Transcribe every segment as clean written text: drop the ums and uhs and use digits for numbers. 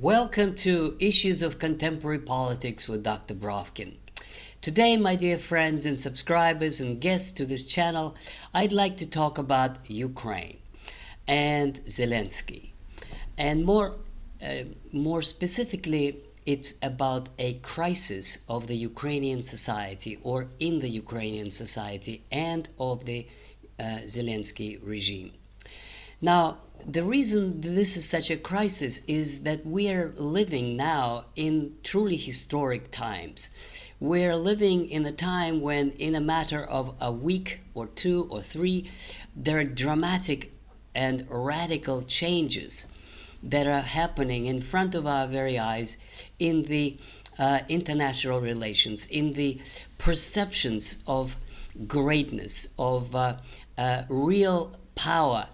Welcome to Issues of Contemporary Politics with Dr. Brovkin. Today, my dear friends and subscribers and guests to this channel, I'd like to talk about Ukraine and Zelensky. And more specifically, it's about a crisis of the Ukrainian society or in the Ukrainian society and of the Zelensky regime. Now, the reason this is such a crisis is that we are living now in truly historic times. We're living in a time when, in a matter of a week or two or three, there are dramatic and radical changes that are happening in front of our very eyes in the international relations, in the perceptions of greatness, of real power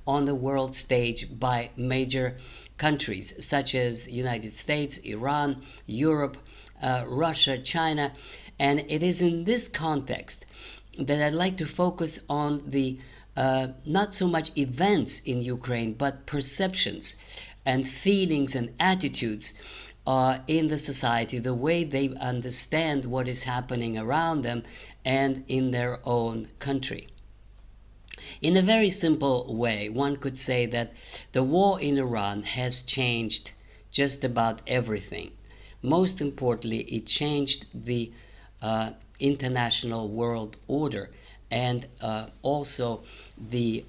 on the world stage by major countries such as the United States, Iran, Europe, Russia, China. And it is in this context that I'd like to focus on the not so much events in Ukraine, but perceptions and feelings and attitudes in the society, the way they understand what is happening around them and in their own country. In a very simple way, one could say that the war in Iran has changed just about everything. Most importantly, it changed the international world order and also the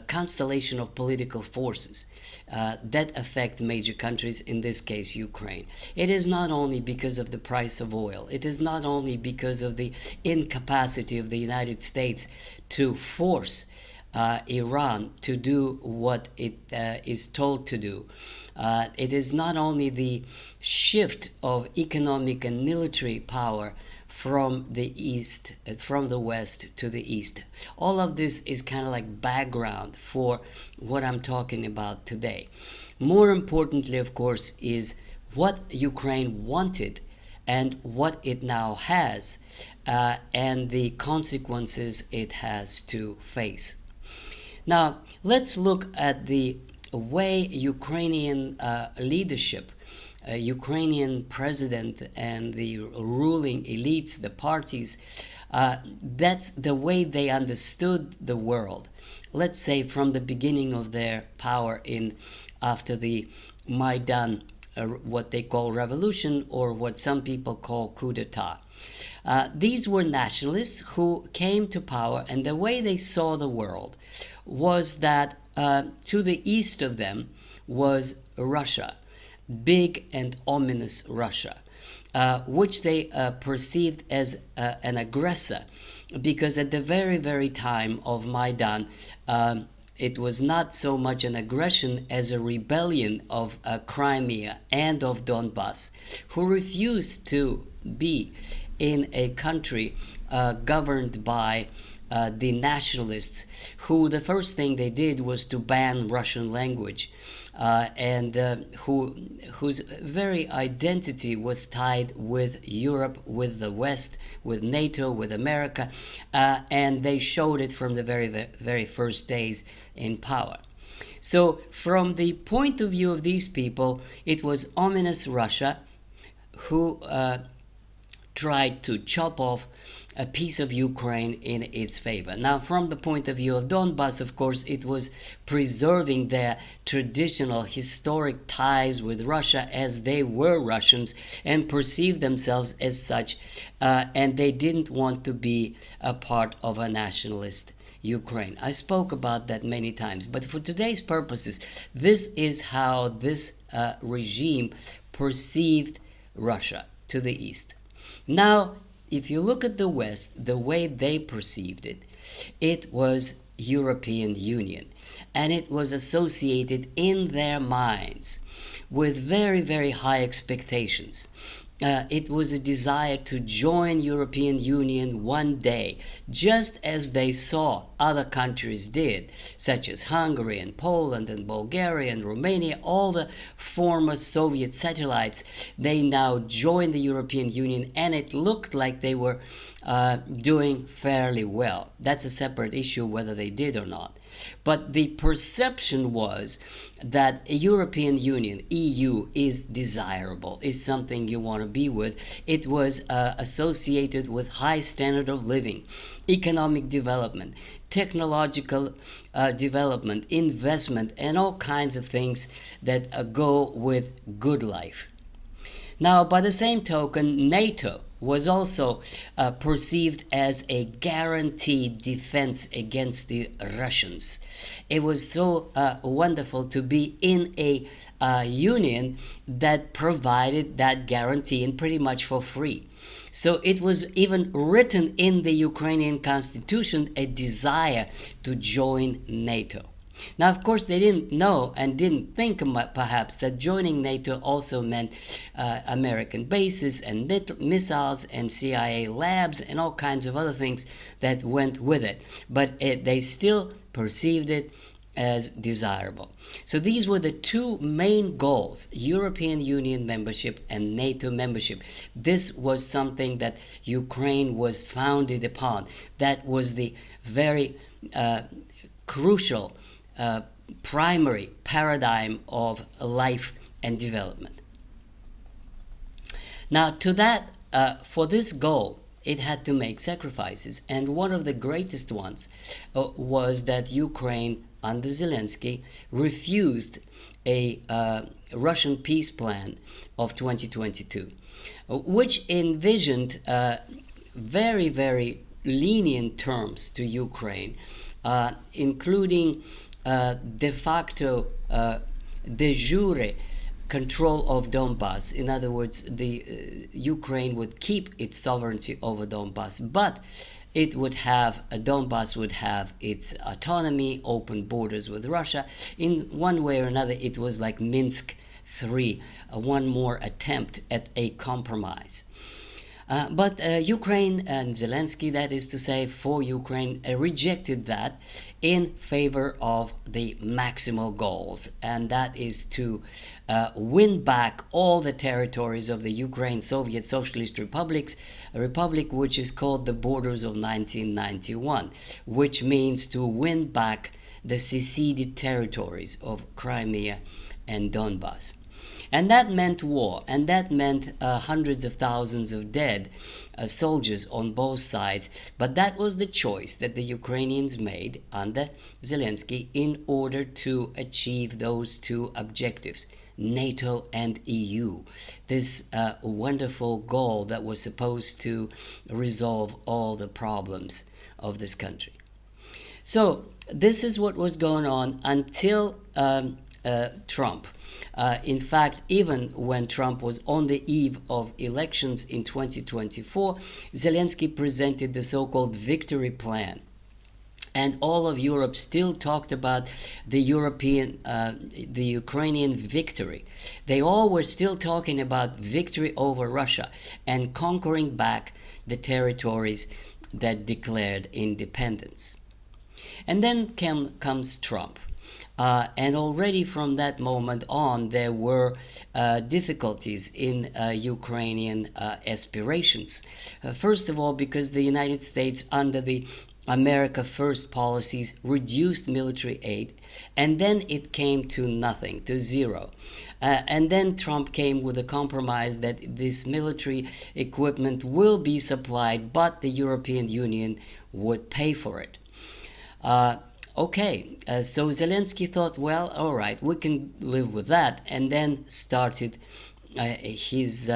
constellation of political forces that affect major countries, in this case Ukraine. It is not only because of the price of oil, it is not only because of the incapacity of the United States to force Iran to do what it is told to do. It is not only the shift of economic and military power from the east, from the west to the east. All of this is kind of like background for what I'm talking about today. More importantly, of course, is what Ukraine wanted and what it now has, and the consequences it has to face. Now, let's look at the way Ukrainian leadership, Ukrainian president and the ruling elites, the parties, that's the way they understood the world. Let's say from the beginning of their power after the Maidan, what they call revolution, or what some people call coup d'etat. These were nationalists who came to power, and the way they saw the world was that to the east of them was Russia, big and ominous Russia, which they perceived as an aggressor, because at the very, very time of Maidan, it was not so much an aggression as a rebellion of Crimea and of Donbass, who refused to be in a country governed by the nationalists, who the first thing they did was to ban Russian language, and whose very identity was tied with Europe, with the West, with NATO, with America, and they showed it from the very, very first days in power. So from the point of view of these people, it was ominous Russia who tried to chop off a piece of Ukraine in its favor. Now, from the point of view of Donbass, of course, it was preserving their traditional historic ties with Russia, as they were Russians and perceived themselves as such, and they didn't want to be a part of a nationalist Ukraine. I spoke about that many times, but for today's purposes, this is how this regime perceived Russia to the east. Now, if you look at the West, the way they perceived it, it was European Union, and it was associated in their minds with very, very high expectations. It was a desire to join European Union one day, just as they saw other countries did, such as Hungary and Poland and Bulgaria and Romania, all the former Soviet satellites. They now joined the European Union, and it looked like they were doing fairly well. That's a separate issue whether they did or not. But the perception was that a European Union, EU, is desirable, is something you want to be with. It was associated with high standard of living, economic development, technological development, investment, and all kinds of things that go with good life. Now, by the same token, NATO was also perceived as a guaranteed defense against the Russians. It was so wonderful to be in a union that provided that guarantee, and pretty much for free. So it was even written in the Ukrainian constitution a desire to join NATO. Now, of course, they didn't know and didn't think perhaps that joining NATO also meant American bases and missiles and CIA labs and all kinds of other things that went with it. But they still perceived it as desirable. So these were the two main goals: European Union membership and NATO membership. This was something that Ukraine was founded upon. That was the very crucial primary paradigm of life and development. Now, to that, for this goal, it had to make sacrifices, and one of the greatest ones was that Ukraine, under Zelensky, refused a Russian peace plan of 2022, which envisioned very, very lenient terms to Ukraine, including de facto, de jure control of Donbass. In other words, the Ukraine would keep its sovereignty over Donbass, but it would have, Donbass would have its autonomy, open borders with Russia. In one way or another, it was like Minsk III, one more attempt at a compromise. But Ukraine and Zelensky, that is to say, for Ukraine, rejected that in favor of the maximal goals, and that is to win back all the territories of the Ukraine Soviet Socialist Republics, a republic which is called the borders of 1991, which means to win back the seceded territories of Crimea and Donbass. And that meant war, and that meant hundreds of thousands of dead soldiers on both sides. But that was the choice that the Ukrainians made under Zelensky in order to achieve those two objectives: NATO and EU. This wonderful goal that was supposed to resolve all the problems of this country. So this is what was going on until Trump. In fact, even when Trump was on the eve of elections in 2024, Zelensky presented the so-called victory plan. And all of Europe still talked about the Ukrainian victory. They all were still talking about victory over Russia and conquering back the territories that declared independence. And then comes Trump. And already from that moment on, there were difficulties in Ukrainian aspirations. First of all, because the United States, under the America First policies, reduced military aid, and then it came to nothing, to zero. And then Trump came with a compromise that this military equipment will be supplied, but the European Union would pay for it. So Zelensky thought, well, all right, we can live with that, and then started his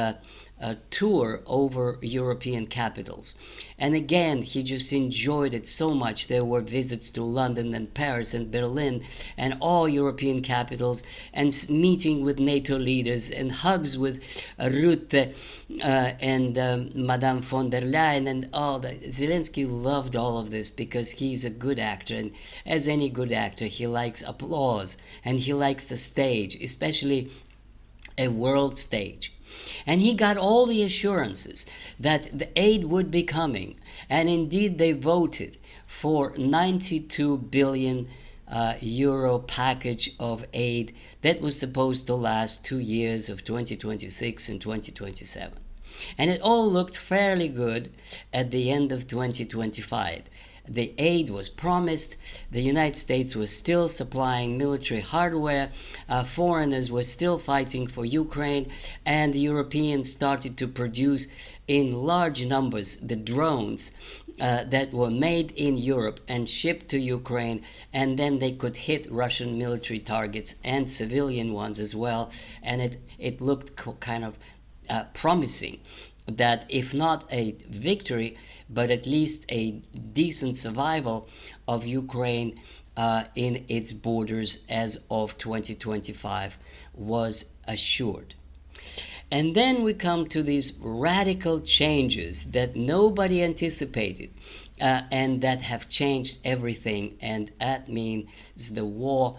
tour over European capitals. And again, he just enjoyed it so much. There were visits to London and Paris and Berlin and all European capitals, and meeting with NATO leaders, and hugs with Rutte and Madame von der Leyen and all that. Zelensky loved all of this because he's a good actor, and as any good actor, he likes applause and he likes the stage, especially a world stage. And he got all the assurances that the aid would be coming. And indeed, they voted for 92 billion euro package of aid that was supposed to last 2 years of 2026 and 2027. And it all looked fairly good at the end of 2025. the aid was promised. The United States was still supplying military hardware. Foreigners were still fighting for Ukraine, and the Europeans started to produce in large numbers the drones that were made in Europe and shipped to Ukraine, and then they could hit Russian military targets and civilian ones as well. And it looked kind of promising that if not a victory, but at least a decent survival of Ukraine in its borders as of 2025 was assured. And then we come to these radical changes that nobody anticipated and that have changed everything, and that means the war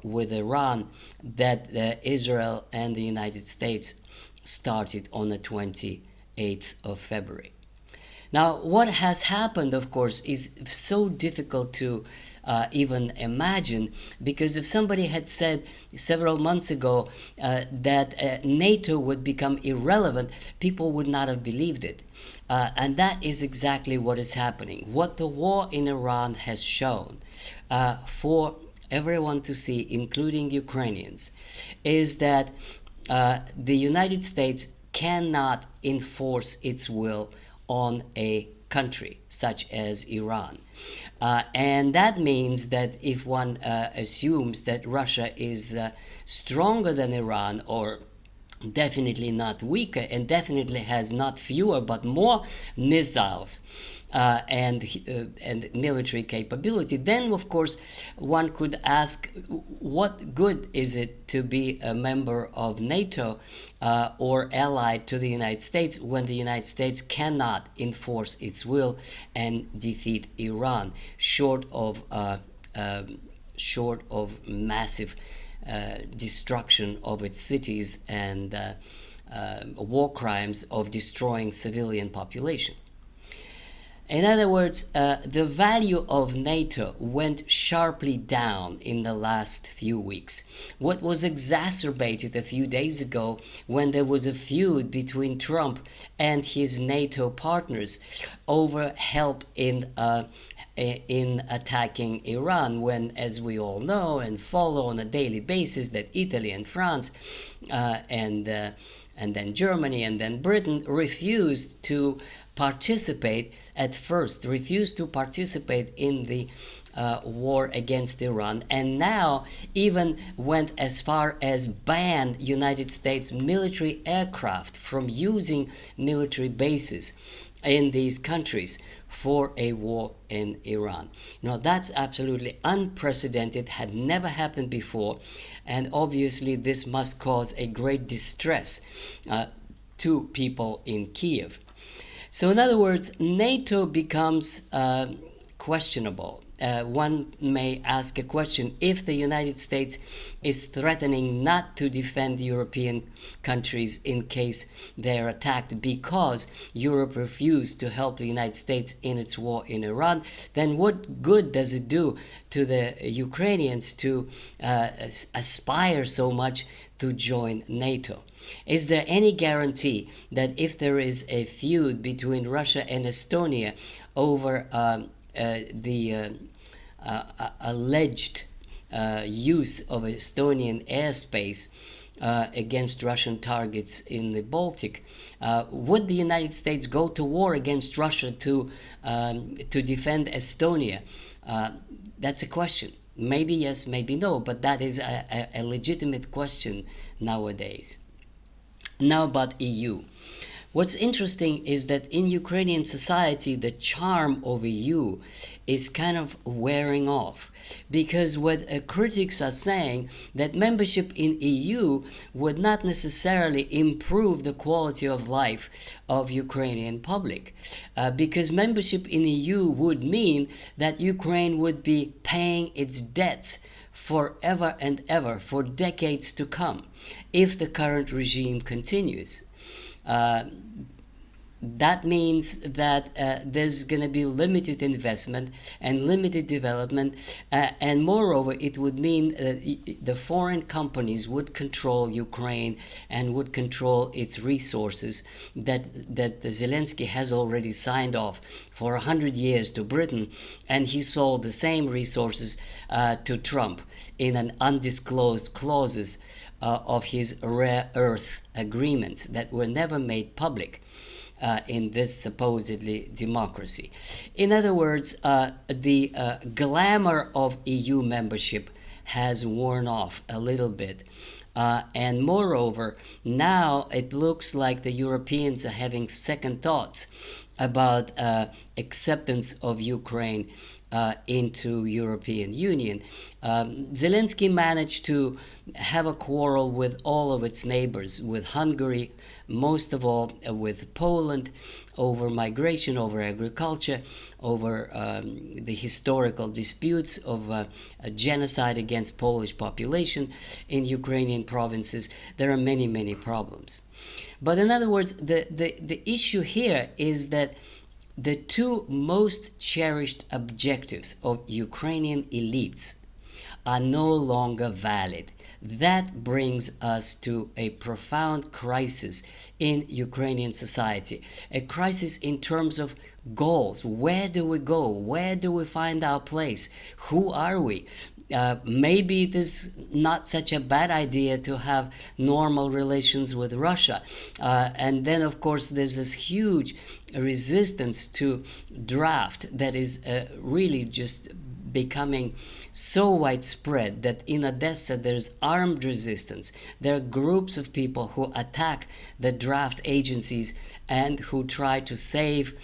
with Iran that Israel and the United States started on the 28th of February. Now, what has happened, of course, is so difficult to even imagine, because if somebody had said several months ago that NATO would become irrelevant, people would not have believed it. And that is exactly what is happening. What the war in Iran has shown for everyone to see, including Ukrainians, is that the United States cannot enforce its will on a country such as Iran. And that means that if one assumes that Russia is stronger than Iran, or definitely not weaker, and definitely has not fewer but more missiles and military capability, then of course one could ask, what good is it to be a member of NATO or allied to the United States when the United States cannot enforce its will and defeat Iran, short of massive destruction of its cities and war crimes of destroying civilian population. In other words, the value of NATO went sharply down in the last few weeks. What was exacerbated a few days ago when there was a feud between Trump and his NATO partners over help in attacking Iran, when, as we all know and follow on a daily basis, that Italy and France and then Germany and then Britain refused to participate in the war against Iran, and now even went as far as banned United States military aircraft from using military bases in these countries for a war in Iran. Now that's absolutely unprecedented, had never happened before, and obviously this must cause a great distress to people in Kiev. So in other words, NATO becomes questionable. One may ask a question: if the United States is threatening not to defend European countries in case they are attacked because Europe refused to help the United States in its war in Iran, then what good does it do to the Ukrainians to aspire so much to join NATO? Is there any guarantee that if there is a feud between Russia and Estonia over the alleged use of Estonian airspace against Russian targets in the Baltic, would the United States go to war against Russia to defend Estonia? That's a question. Maybe yes, maybe no, but that is a legitimate question nowadays. Now about EU. What's interesting is that in Ukrainian society, the charm of EU is kind of wearing off, because what critics are saying, that membership in EU would not necessarily improve the quality of life of Ukrainian public, because membership in EU would mean that Ukraine would be paying its debts forever and ever, for decades to come, if the current regime continues. that means that there's going to be limited investment and limited development, and moreover, it would mean the foreign companies would control Ukraine and would control its resources that Zelensky has already signed off for 100 years to Britain, and he sold the same resources to Trump in an undisclosed clauses of his rare earth agreements that were never made public. In this supposedly democracy. In other words, the glamour of EU membership has worn off a little bit. And moreover, now it looks like the Europeans are having second thoughts about acceptance of Ukraine into European Union. Zelensky managed to have a quarrel with all of its neighbors, with Hungary, most of all with Poland, over migration, over agriculture, over the historical disputes of a genocide against Polish population in Ukrainian provinces. There are many, many problems. But in other words, the issue here is that the two most cherished objectives of Ukrainian elites are no longer valid. That brings us to a profound crisis in Ukrainian society, a crisis in terms of goals. Where do we go? Where do we find our place? Who are we? Maybe it is not such a bad idea to have normal relations with Russia. And then, of course, there's this huge resistance to draft that is really just becoming so widespread that in Odessa there's armed resistance. There are groups of people who attack the draft agencies and who try to save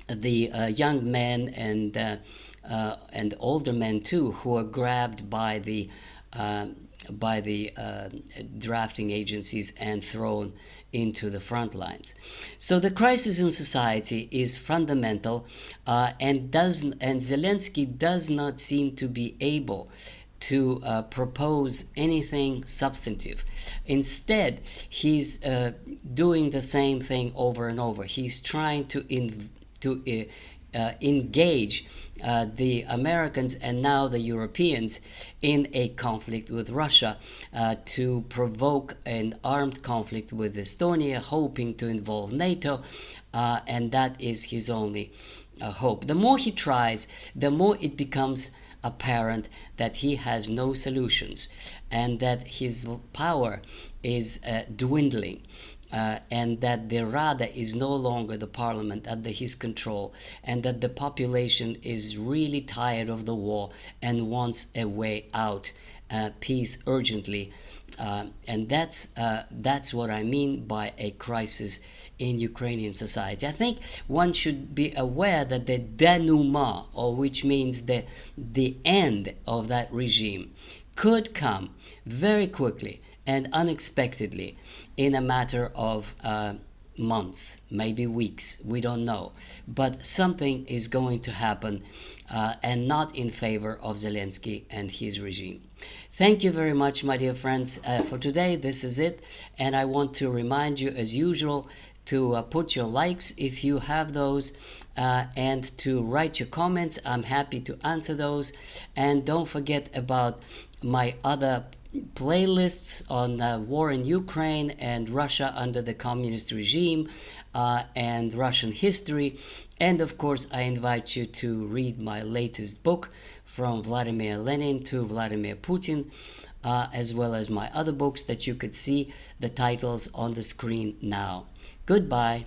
the young men and older men too, who are grabbed by the drafting agencies and thrown into the front lines. So the crisis in society is fundamental, and Zelensky does not seem to be able to propose anything substantive. Instead, he's doing the same thing over and over. He's trying to engage the Americans and now the Europeans in a conflict with Russia, to provoke an armed conflict with Estonia, hoping to involve NATO, and that is his only hope. The more he tries, the more it becomes apparent that he has no solutions and that his power is dwindling. And that the Rada is no longer the parliament under his control, and that the population is really tired of the war and wants a way out, peace urgently. And that's what I mean by a crisis in Ukrainian society. I think one should be aware that the denouement, or which means the end of that regime, could come very quickly and unexpectedly in a matter of months, maybe weeks, we don't know. But something is going to happen, and not in favor of Zelensky and his regime. Thank you very much, my dear friends. For today, this is it. And I want to remind you, as usual, to put your likes if you have those, and to write your comments. I'm happy to answer those. And don't forget about my other playlists on war in Ukraine and Russia under the communist regime, and Russian history. And of course, I invite you to read my latest book, From Vladimir Lenin to Vladimir Putin, as well as my other books that you could see the titles on the screen now. Goodbye.